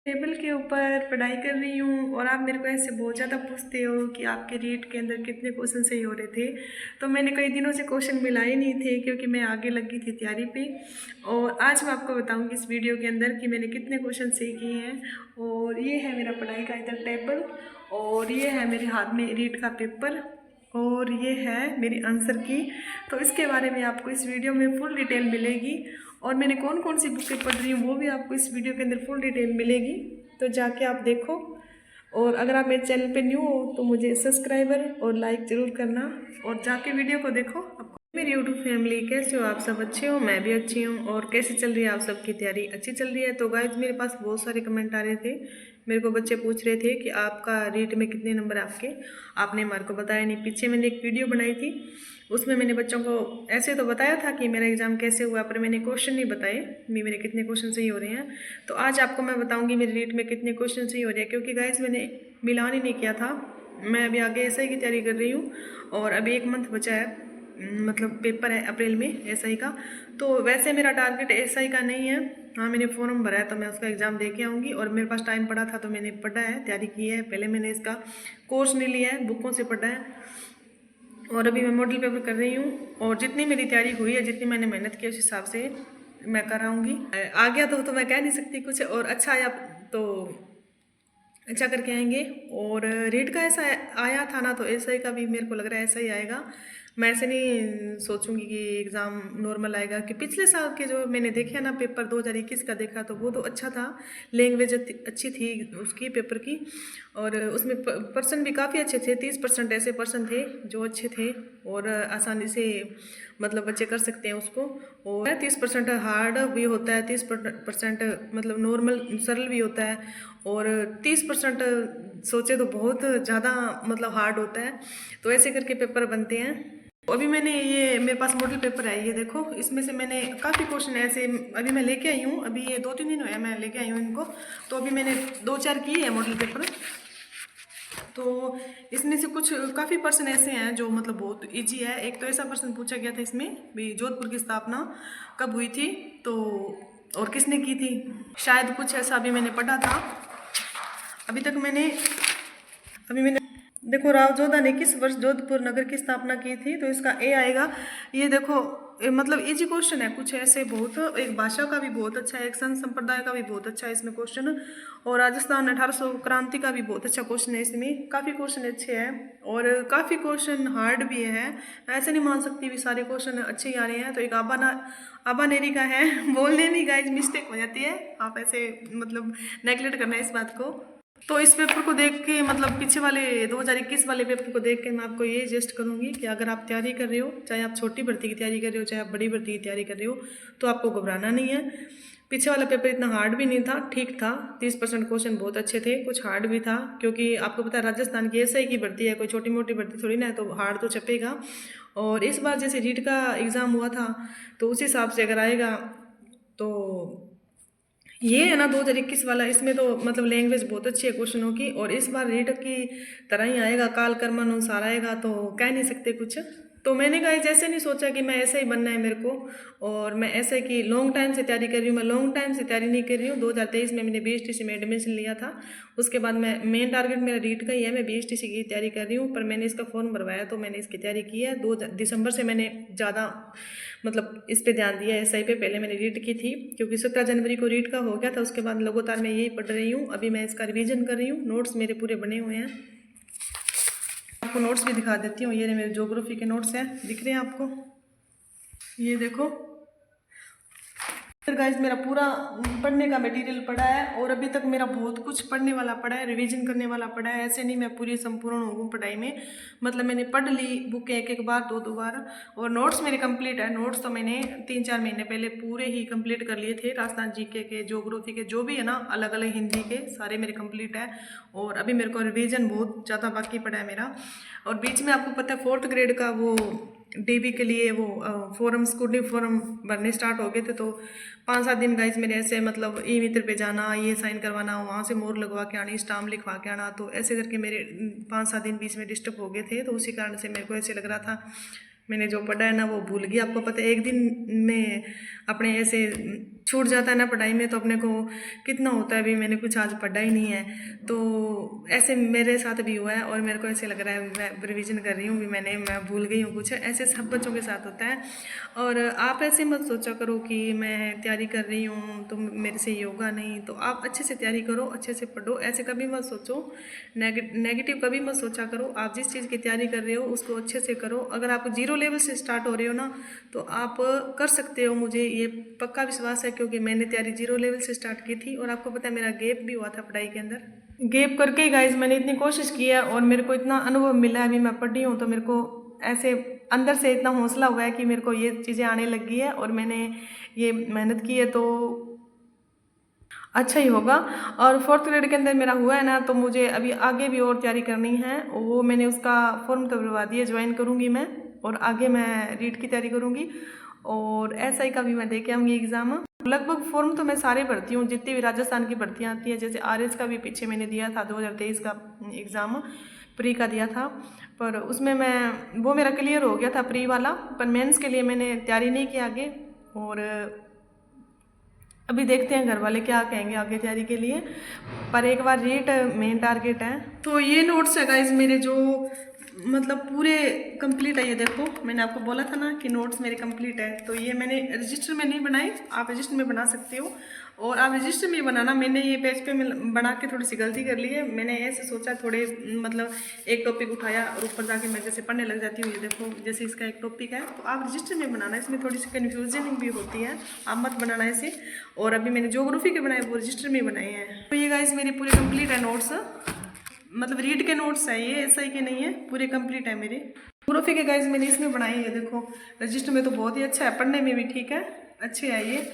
Table के ऊपर पढ़ाई कर रही हूँ और आप मेरे को ऐसे बहुत ज़्यादा पूछते हो कि आपके रीट के अंदर कितने क्वेश्चन सही हो रहे थे। तो मैंने कई दिनों से क्वेश्चन मिलाए नहीं थे क्योंकि मैं आगे लगी थी तैयारी पे। और आज मैं आपको बताऊँगी इस वीडियो के अंदर कि मैंने कितने क्वेश्चन सही किए हैं। और ये है मेरा पढ़ाई का इधर टेबल और ये है मेरे हाथ में रीट का पेपर और ये है मेरी आंसर की। तो इसके बारे में आपको इस वीडियो में फुल डिटेल मिलेगी और मैंने कौन कौन सी बुकें पढ़ रही हूँ वो भी आपको इस वीडियो के अंदर फुल डिटेल मिलेगी। तो जाके आप देखो और अगर आप मेरे चैनल पे न्यू हो तो मुझे सब्सक्राइबर और लाइक ज़रूर करना और जाके वीडियो को देखो। आपको मेरी यूट्यूब फैमिली कैसे हो आप सब? अच्छे हो? मैं भी अच्छी हूँ। और कैसे चल रही है आप सबकी तैयारी? अच्छी चल रही है? तो गाइस मेरे पास बहुत सारे कमेंट आ रहे थे, मेरे को बच्चे पूछ रहे थे कि आपका रीट में कितने नंबर आपके, आपने हमारे को बताया नहीं। पीछे मैंने एक वीडियो बनाई थी उसमें मैंने बच्चों को ऐसे तो बताया था कि मेरा एग्ज़ाम कैसे हुआ, पर मैंने क्वेश्चन नहीं बताए मेरे कितने क्वेश्चन सही हो रहे हैं। तो आज आपको मैं बताऊंगी मेरे रीट में कितने क्वेश्चन सही हो रहे हैं, क्योंकि गाइस मैंने मिलान ही नहीं किया था। मैं अभी आगे एसआई की तैयारी कर रही हूँ और अभी 1 मंथ बचा है, मतलब पेपर है अप्रैल में एसआई का। तो वैसे मेरा टारगेट एसआई का नहीं है। हाँ, मैंने फॉर्म भरा है तो मैं उसका एग्ज़ाम दे के आऊँगी और मेरे पास टाइम पड़ा था तो मैंने पढ़ा है, तैयारी की है। पहले मैंने इसका कोर्स नहीं लिया है, बुकों से पढ़ा है और अभी मैं मॉडल पेपर कर रही हूँ। और जितनी मेरी तैयारी हुई है, जितनी मैंने मेहनत की उस हिसाब से मैं कराऊँगी। आ गया तो मैं कह नहीं सकती कुछ, और अच्छा आया तो अच्छा करके आएंगे। और रेट का ऐसा आया था ना, तो ऐसा ही का भी मेरे को लग रहा है ऐसा ही आएगा। मैं ऐसे नहीं सोचूंगी कि एग्ज़ाम नॉर्मल आएगा, कि पिछले साल के जो मैंने देखे ना पेपर 2021 का देखा तो वो तो अच्छा था, लैंग्वेज अच्छी थी उसकी पेपर की और उसमें पर्सन भी काफ़ी अच्छे थे। 30% ऐसे पर्सन थे जो अच्छे थे और आसानी से मतलब बच्चे कर सकते हैं उसको। और 30% हार्ड भी होता है, 30% मतलब नॉर्मल सरल भी होता है और 30% सोचे तो बहुत ज़्यादा मतलब हार्ड होता है। तो ऐसे करके पेपर बनते हैं। अभी मैंने ये मेरे पास मॉडल पेपर है, ये देखो इसमें से मैंने काफ़ी क्वेश्चन ऐसे अभी मैं लेके आई हूँ। अभी ये 2-3 दिन हुए मैं लेके आई हूँ इनको, तो अभी मैंने 2-4 किए हैं मॉडल पेपर। तो इसमें से कुछ काफ़ी पर्सन ऐसे हैं जो मतलब बहुत इजी है। एक तो ऐसा पर्सन पूछा गया था इसमें भी, जोधपुर की स्थापना कब हुई थी तो और किसने की थी, शायद कुछ ऐसा अभी मैंने पढ़ा था। अभी मैंने देखो राव जोधा ने किस वर्ष जोधपुर नगर की स्थापना की थी, तो इसका ए आएगा। ये देखो मतलब इजी क्वेश्चन है कुछ ऐसे बहुत, एक भाषा का भी बहुत अच्छा है, एक संत संप्रदाय का भी बहुत अच्छा है इसमें क्वेश्चन, और राजस्थान 1800 क्रांति का भी बहुत अच्छा क्वेश्चन है। इसमें काफ़ी क्वेश्चन अच्छे हैं और काफ़ी क्वेश्चन हार्ड भी है। ऐसे नहीं मान सकती भी सारे क्वेश्चन अच्छे ही आ रहे हैं। तो एक आबानेरी का है बोलने में गाइस मिस्टेक हो जाती है, आप ऐसे मतलब नेगलेक्ट करना है इस बात को। तो इस पेपर को देख के मतलब पीछे वाले 2021 वाले पेपर को देख के मैं आपको ये सजेस्ट करूँगी कि अगर आप तैयारी कर रहे हो, चाहे आप छोटी भर्ती की तैयारी कर रहे हो चाहे आप बड़ी भर्ती की तैयारी कर रहे हो, तो आपको घबराना नहीं है। पीछे वाला पेपर इतना हार्ड भी नहीं था, ठीक था। 30% क्वेश्चन बहुत अच्छे थे, कुछ हार्ड भी था, क्योंकि आपको पता है राजस्थान की एसआई की भर्ती है, कोई छोटी मोटी भर्ती थोड़ी ना है, तो हार्ड तो छपेगा। और इस बार जैसे रीट का एग्ज़ाम हुआ था तो उस हिसाब से अगर आएगा तो ये है ना 2021 वाला, इसमें तो मतलब लैंग्वेज बहुत अच्छी है क्वेश्चनों की, और इस बार रीट की तरह ही आएगा, काल कर्मानुसार आएगा, तो कह नहीं सकते कुछ। तो मैंने कहा जैसे नहीं सोचा कि मैं ऐसा ही बनना है मेरे को, और मैं ऐसे कि लॉन्ग टाइम से तैयारी कर रही हूँ। मैं लॉन्ग टाइम से तैयारी नहीं कर रही हूँ। 2023 में मैंने BSTC में एडमिशन लिया था, उसके बाद मैं मेन टारगेट मेरा रीट का ही है, मैं BSTC की तैयारी कर रही हूँ। पर मैंने इसका फॉर्म भरवाया तो मैंने इसकी तैयारी की है। 2 दिसंबर से मैंने ज़्यादा मतलब इस पे ध्यान दिया है एसआई पे। पहले मैंने रीट की थी क्योंकि 17 जनवरी को रीट का हो गया था, उसके बाद लगातार मैं यही पढ़ रही हूँ। अभी मैं इसका रिवीजन कर रही हूँ, नोट्स मेरे पूरे बने हुए हैं। आपको नोट्स भी दिखा देती हूँ, ये मेरे ज्योग्राफी के नोट्स हैं, दिख रहे हैं आपको, ये देखो। फिर गाइज मेरा पूरा पढ़ने का मटेरियल पड़ा है और अभी तक मेरा बहुत कुछ पढ़ने वाला पड़ा है, रिवीजन करने वाला पड़ा है। ऐसे नहीं मैं पूरी संपूर्ण हूँ पढ़ाई में, मतलब मैंने पढ़ ली बुक एक बार 2 बार, और नोट्स मेरे कंप्लीट है। नोट्स तो मैंने 3-4 महीने पहले पूरे ही कंप्लीट कर लिए थे। राजस्थान जीके के, ज्योग्राफी के, जो भी है ना अलग अलग हिंदी के, सारे मेरे कंप्लीट है। और अभी मेरे को रिवीजन बहुत ज़्यादा बाकी पड़ा है मेरा। और बीच में आपको पता है 4th ग्रेड का वो DB के लिए वो फॉर्म, स्कूटी फॉर्म भरने स्टार्ट हो गए थे, तो 5-7 दिन गाइज मेरे ऐसे मतलब ई मित्र पे जाना, ये साइन करवाना, वहाँ से मोहर लगवा के आनी, स्टाम्प लिखवा के आना, तो ऐसे करके मेरे 5-7 दिन बीच में डिस्टर्ब हो गए थे। तो उसी कारण से मेरे को ऐसे लग रहा था मैंने जो पढ़ा है ना वो भूल गया। आपको पता है एक दिन में अपने ऐसे छूट जाता है ना पढ़ाई में, तो अपने को कितना होता है, अभी मैंने कुछ आज पढ़ा ही नहीं है। तो ऐसे मेरे साथ भी हुआ है और मेरे को ऐसे लग रहा है मैं रिवीजन कर रही हूँ भी मैं भूल गई हूँ कुछ, ऐसे सब बच्चों के साथ होता है। और आप ऐसे मत सोचा करो कि मैं तैयारी कर रही हूँ तो मेरे से ये होगा नहीं। तो आप अच्छे से तैयारी करो, अच्छे से पढ़ो, ऐसे कभी मत सोचो, नेगेटिव कभी मत सोचा करो। आप जिस चीज़ की तैयारी कर रहे हो उसको अच्छे से करो। अगर आप 0 लेवल से स्टार्ट हो रहे हो ना तो आप कर सकते हो, मुझे ये पक्का विश्वास है, क्योंकि मैंने तैयारी 0 लेवल से स्टार्ट की थी। और आपको पता है मेरा गैप भी हुआ था पढ़ाई के अंदर। गैप करके ही गाइज मैंने इतनी कोशिश की है और मेरे को इतना अनुभव मिला है, अभी मैं पढ़ रही हूँ तो मेरे को ऐसे अंदर से इतना हौसला हुआ है कि मेरे को ये चीज़ें आने लग गई है और मैंने ये मेहनत की है तो अच्छा ही होगा। और 4th ग्रेड के अंदर मेरा हुआ है ना, तो मुझे अभी आगे भी और तैयारी करनी है। वो मैंने उसका फॉर्म तो भरवा दिया, ज्वाइन करूँगी मैं और आगे मैं रीट की तैयारी करूँगी और SI का भी मैं दे के आऊँगी एग्ज़ाम। लगभग फॉर्म तो मैं सारे भरती हूँ, जितनी भी राजस्थान की भर्तियाँ आती है। जैसे RS का भी पीछे मैंने दिया था 2023 का एग्ज़ाम, प्री का दिया था, पर उसमें वो मेरा क्लियर हो गया था प्री वाला, पर मेंस के लिए मैंने तैयारी नहीं की आगे। और अभी देखते हैं घर वाले क्या कहेंगे आगे तैयारी के लिए, पर एक बार रीट मेन टारगेट है। तो ये नोट्स है गाइज मेरे, जो मतलब पूरे कंप्लीट है। ये देखो मैंने आपको बोला था ना कि नोट्स मेरे कंप्लीट है, तो ये मैंने रजिस्टर में नहीं बनाए, आप रजिस्टर में बना सकते हो। और आप रजिस्टर में बनाना, मैंने ये पेज पे बना के थोड़ी सी गलती कर ली है। मैंने ऐसे सोचा थोड़े मतलब एक टॉपिक उठाया और ऊपर जाके मैं जैसे पढ़ने लग जाती हूँ। ये देखो जैसे इसका एक टॉपिक है, तो आप रजिस्टर में बनाना, इसमें थोड़ी सी कन्फ्यूजन भी होती है, आप मत बनाना ऐसे। और अभी मैंने ज्योग्राफी के बनाए वो रजिस्टर में बनाए हैं। तो ये गाइस मेरे पूरे कंप्लीट है नोट्स, मतलब रीड के नोट्स है ये, SI के नहीं है, पूरे कंप्लीट है मेरे। ज्योग्राफी के गाइस मैंने इसमें बनाई है, देखो रजिस्टर में तो बहुत ही अच्छा है, पढ़ने में भी ठीक है, अच्छे है ये।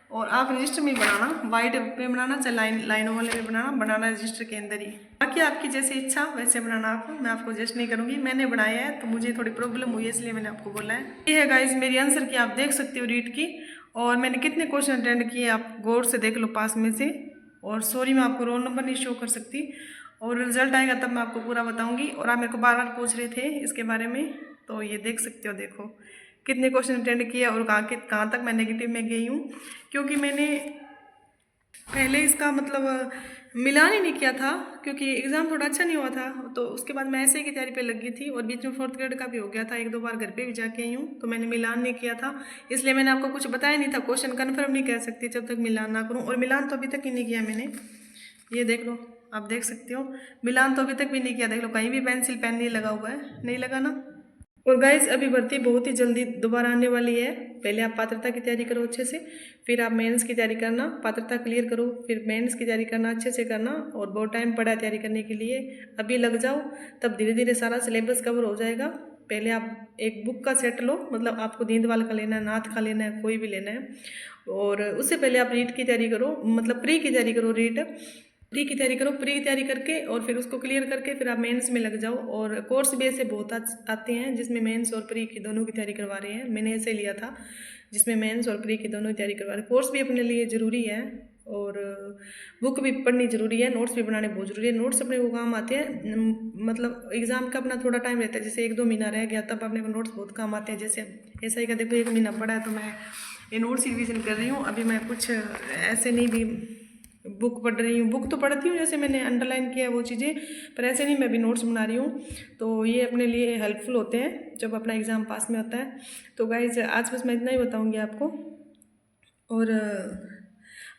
और आप रजिस्टर में बनाना, वाइट पे बनाना, चाहे लाइनों वाले में बनाना रजिस्टर के अंदर ही। बाकी आपकी जैसे इच्छा वैसे बनाना आप, मैं आपको जस्ट नहीं करूँगी, मैंने बनाया है तो मुझे थोड़ी प्रॉब्लम हुई है इसलिए मैंने आपको बोला है। ये है गाइज मेरी आंसर की, आप देख सकते हो रीड की, और मैंने कितने क्वेश्चन अटेंड किए आप गौर से देख लो पास में से। और सॉरी मैं आपको रोल नंबर नहीं शो कर सकती, और रिजल्ट आएगा तब मैं आपको पूरा बताऊंगी। और आप मेरे को बार बार पूछ रहे थे इसके बारे में, तो ये देख सकते हो, देखो कितने क्वेश्चन अटेंड किए और कहाँ तक मैं नेगेटिव में गई हूँ, क्योंकि मैंने पहले इसका मतलब मिलान ही नहीं किया था, क्योंकि एग्ज़ाम थोड़ा अच्छा नहीं हुआ था। तो उसके बाद मैं ऐसे की तैयारी पे लगी थी और बीच में 4th ग्रेड का भी हो गया था, 1-2 बार घर पे भी जाके आई हूँ, तो मैंने मिलान नहीं किया था, इसलिए मैंने आपको कुछ बताया नहीं था। क्वेश्चन कन्फर्म नहीं कह सकती जब तक मिलान ना करूँ, और मिलान तो अभी तक ही नहीं किया मैंने। ये देख लो, आप देख सकते हो मिलान तो अभी तक भी नहीं किया, देख लो कहीं भी पेंसिल पेन नहीं लगा हुआ है, नहीं लगा ना। और गाइस अभी भर्ती बहुत ही जल्दी दोबारा आने वाली है। पहले आप पात्रता की तैयारी करो अच्छे से, फिर आप मेंस की तैयारी करना, पात्रता क्लियर करो, फिर मेंस की तैयारी करना, अच्छे से करना। और बहुत टाइम पड़ा है तैयारी करने के लिए, अभी लग जाओ, तब धीरे धीरे सारा सिलेबस कवर हो जाएगा। पहले आप एक बुक का सेट लो, मतलब आपको दीनदयाल का लेना है, नाथ का लेना है, कोई भी लेना है। और उससे पहले आप रीट की तैयारी करो, मतलब प्री की तैयारी करो, प्री की तैयारी करो, प्री की तैयारी करके और फिर उसको क्लियर करके फिर आप मेंस में लग जाओ। और कोर्स भी ऐसे बहुत आते हैं जिसमें मेंस और प्री की दोनों की तैयारी करवा रहे हैं, मैंने ऐसे लिया था जिसमें मेंस और प्री की दोनों की तैयारी करवा रहे हैं। कोर्स भी अपने लिए ज़रूरी है और बुक भी पढ़नी ज़रूरी है, नोट्स भी बनाने बहुत ज़रूरी है। नोट्स अपने को काम आते हैं, मतलब एग्ज़ाम का अपना थोड़ा टाइम रहता है, जैसे 1-2 महीना रह गया तब अपने को नोट्स बहुत काम आते हैं। जैसे SI का देखो 1 महीना पड़ा है, तो मैं ये नोट्स रिवीजन कर रही हूँ। अभी मैं कुछ ऐसे नहीं भी बुक पढ़ रही हूँ, बुक तो पढ़ती हूँ जैसे मैंने अंडरलाइन किया वो चीज़ें, पर ऐसे नहीं मैं भी नोट्स बना रही हूँ। तो ये अपने लिए हेल्पफुल होते हैं जब अपना एग्ज़ाम पास में होता है। तो गाइज आज बस मैं इतना ही बताऊँगी आपको। और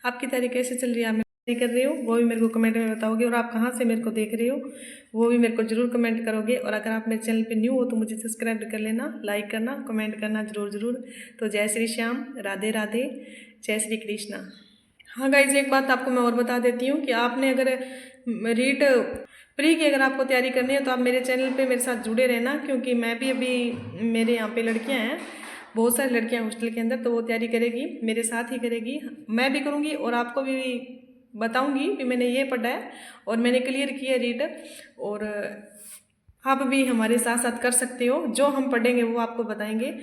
आपकी तैयारी कैसे चल रही है, आप मेरी कर रही हो वो भी मेरे को कमेंट में बताओगे, और आप कहाँ से मेरे को देख रहे हो वो भी मेरे को ज़रूर कमेंट करोगे। और अगर आप मेरे चैनल पे न्यू हो तो मुझे सब्सक्राइब कर लेना, लाइक करना, कमेंट करना ज़रूर। तो जय श्री श्याम, राधे राधे, जय श्री कृष्णा। हाँ गाइज एक बात आपको मैं और बता देती हूँ कि आपने अगर रीट प्री की अगर आपको तैयारी करनी है तो आप मेरे चैनल पे मेरे साथ जुड़े रहना, क्योंकि मैं भी अभी मेरे यहाँ पे लड़कियाँ हैं, बहुत सारी लड़कियाँ हॉस्टल के अंदर, तो वो तैयारी करेगी मेरे साथ ही करेगी, मैं भी करूँगी और आपको भी बताऊँगी कि मैंने ये पढ़ा है और मैंने क्लियर किया है रीट। और आप भी हमारे साथ साथ कर सकते हो, जो हम पढ़ेंगे वो आपको बताएंगे,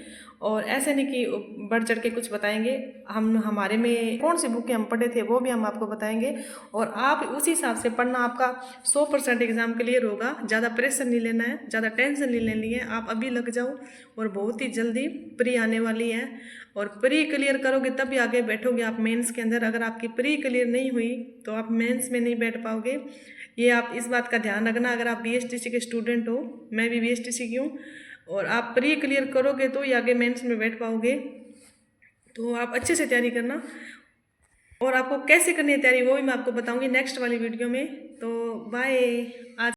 और ऐसे नहीं कि बढ़ चढ़ के कुछ बताएंगे। हम हमारे में कौन सी बुकें हम पढ़े थे वो भी हम आपको बताएंगे, और आप उसी हिसाब से पढ़ना, आपका 100% एग्ज़ाम क्लियर होगा। ज़्यादा प्रेशर नहीं लेना है, ज़्यादा टेंशन नहीं लेनी है, आप अभी लग जाओ। और बहुत ही जल्दी प्री आने वाली है, और प्री क्लियर करोगे तभी आगे बैठोगे आप मेंस के अंदर। अगर आपकी प्री क्लियर नहीं हुई तो आप मेंस में नहीं बैठ पाओगे। ये आप इस बात का ध्यान रखना। अगर आप बीएसटीसी के स्टूडेंट हो, मैं भी बीएसटीसी की हूँ, और आप प्री क्लियर करोगे तो ये आगे मेंस में बैठ पाओगे। तो आप अच्छे से तैयारी करना, और आपको कैसे करनी है तैयारी वो भी मैं आपको बताऊंगी नेक्स्ट वाली वीडियो में। तो बाय। आज